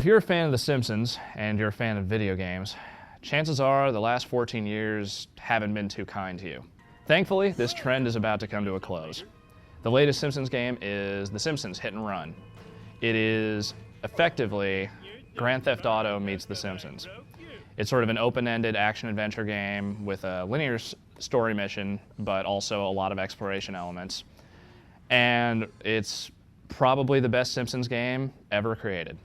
If you're a fan of The Simpsons and you're a fan of video games, chances are the last 14 years haven't been too kind to you. Thankfully, this trend is about to come to a close. The latest Simpsons game is The Simpsons Hit and Run. It is effectively Grand Theft Auto meets The Simpsons. It's sort of an open-ended action-adventure game with a linear story mission, but also a lot of exploration elements. And it's probably the best Simpsons game ever created.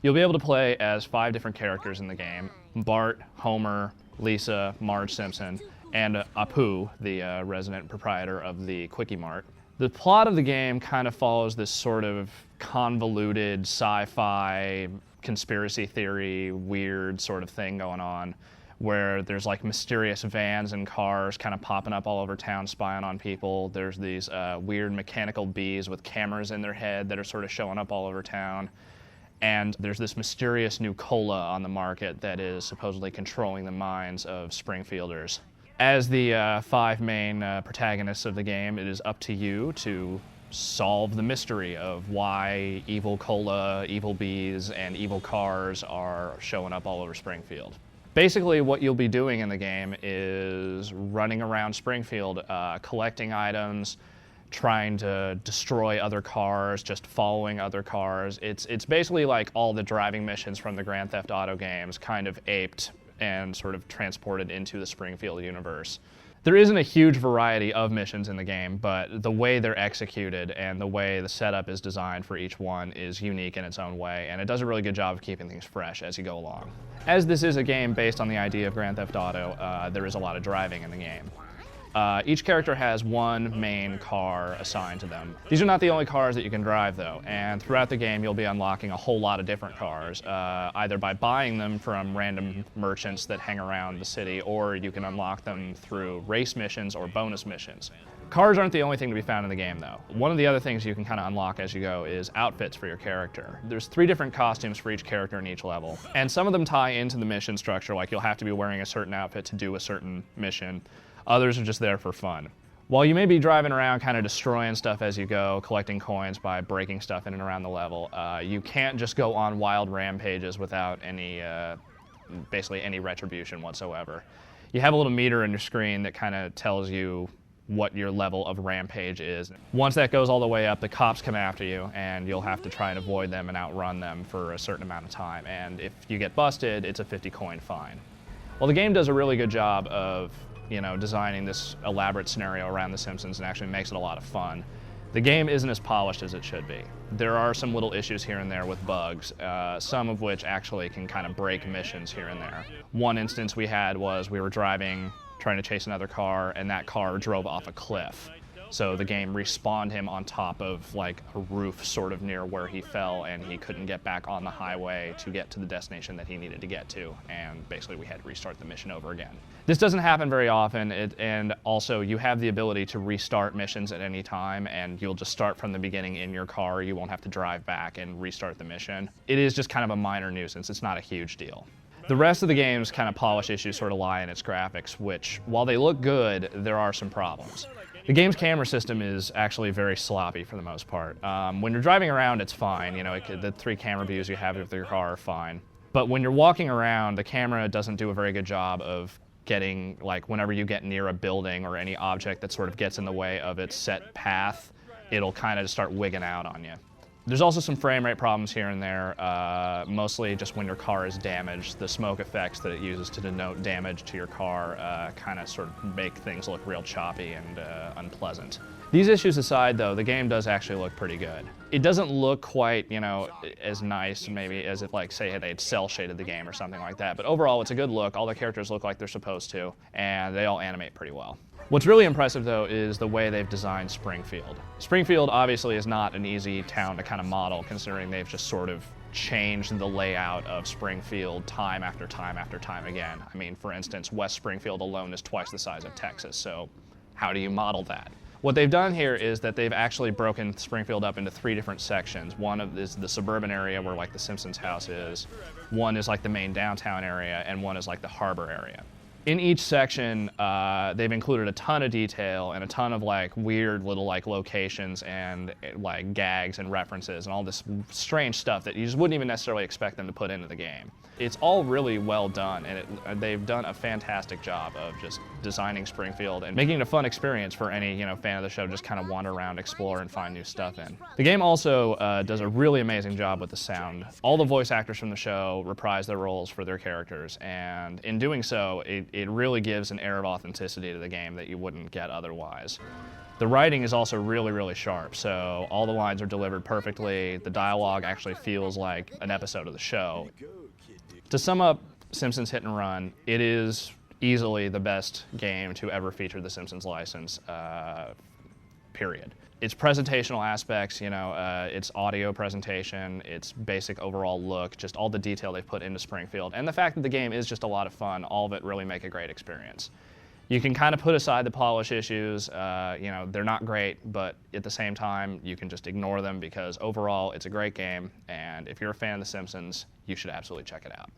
You'll be able to play as 5 different characters in the game: Bart, Homer, Lisa, Marge Simpson, and Apu, the resident proprietor of the Quickie Mart. The plot of the game kind of follows this sort of convoluted sci-fi conspiracy theory weird sort of thing going on, where there's like mysterious vans and cars kind of popping up all over town spying on people. There's these weird mechanical bees with cameras in their head that are sort of showing up all over town. And there's this mysterious new cola on the market that is supposedly controlling the minds of Springfielders. As the 5 main protagonists of the game, it is up to you to solve the mystery of why evil cola, evil bees, and evil cars are showing up all over Springfield. Basically, what you'll be doing in the game is running around Springfield, collecting items, trying to destroy other cars, just following other cars. It's basically like all the driving missions from the Grand Theft Auto games kind of aped and sort of transported into the Springfield universe. There isn't a huge variety of missions in the game, but the way they're executed and the way the setup is designed for each one is unique in its own way, and it does a really good job of keeping things fresh as you go along. As this is a game based on the idea of Grand Theft Auto, there is a lot of driving in the game. Each character has one main car assigned to them. These are not the only cars that you can drive, though, and throughout the game you'll be unlocking a whole lot of different cars, either by buying them from random merchants that hang around the city, or you can unlock them through race missions or bonus missions. Cars aren't the only thing to be found in the game, though. One of the other things you can kind of unlock as you go is outfits for your character. There's 3 different costumes for each character in each level, and some of them tie into the mission structure, like you'll have to be wearing a certain outfit to do a certain mission. Others are just there for fun. While you may be driving around kind of destroying stuff as you go, collecting coins by breaking stuff in and around the level, you can't just go on wild rampages without any, basically any retribution whatsoever. You have a little meter on your screen that kind of tells you what your level of rampage is. Once that goes all the way up, the cops come after you, and you'll have to try and avoid them and outrun them for a certain amount of time. And if you get busted, it's a 50 coin fine. Well, the game does a really good job of designing this elaborate scenario around The Simpsons and actually makes it a lot of fun. The game isn't as polished as it should be. There are some little issues here and there with bugs, some of which actually can kind of break missions here and there. One instance we had was we were driving, trying to chase another car, and that car drove off a cliff. So the game respawned him on top of like a roof sort of near where he fell, and he couldn't get back on the highway to get to the destination that he needed to get to, and basically we had to restart the mission over again. This doesn't happen very often, and also you have the ability to restart missions at any time, and you'll just start from the beginning in your car. You won't have to drive back and restart the mission. It is just kind of a minor nuisance. It's not a huge deal. The rest of the game's kind of polish issues sort of lie in its graphics, which, while they look good, there are some problems. The game's camera system is actually very sloppy for the most part. When you're driving around, it's fine. The 3 camera views you have of your car are fine. But when you're walking around, the camera doesn't do a very good job of getting, like, whenever you get near a building or any object that sort of gets in the way of its set path, it'll kind of start wigging out on you. There's also some frame rate problems here and there, mostly just when your car is damaged. The smoke effects that it uses to denote damage to your car kind of sort of make things look real choppy and unpleasant. These issues aside, though, the game does actually look pretty good. It doesn't look quite, as nice maybe as if, like, say, they'd cel-shaded the game or something like that, but overall it's a good look. All the characters look like they're supposed to, and they all animate pretty well. What's really impressive, though, is the way they've designed Springfield. Springfield obviously is not an easy town to kind of model, considering they've just sort of changed the layout of Springfield time after time after time again. I mean, for instance, West Springfield alone is twice the size of Texas, so how do you model that? What they've done here is that they've actually broken Springfield up into 3 different sections. One is the suburban area where, like, the Simpsons house is. One is like the main downtown area, and one is like the harbor area. In each section, they've included a ton of detail and a ton of like weird little like locations and like gags and references and all this strange stuff that you just wouldn't even necessarily expect them to put into the game. It's all really well done, and they've done a fantastic job of just designing Springfield and making it a fun experience for any fan of the show to just kind of wander around, explore, and find new stuff in. The game also does a really amazing job with the sound. All the voice actors from the show reprise their roles for their characters, and in doing so, it really gives an air of authenticity to the game that you wouldn't get otherwise. The writing is also really, really sharp, so all the lines are delivered perfectly. The dialogue actually feels like an episode of the show. To sum up Simpsons Hit and Run, it is easily the best game to ever feature the Simpsons license, period. Its presentational aspects, its audio presentation, its basic overall look, just all the detail they've put into Springfield, and the fact that the game is just a lot of fun, all of it really make a great experience. You can kind of put aside the polish issues, they're not great, but at the same time, you can just ignore them because overall, it's a great game, and if you're a fan of The Simpsons, you should absolutely check it out.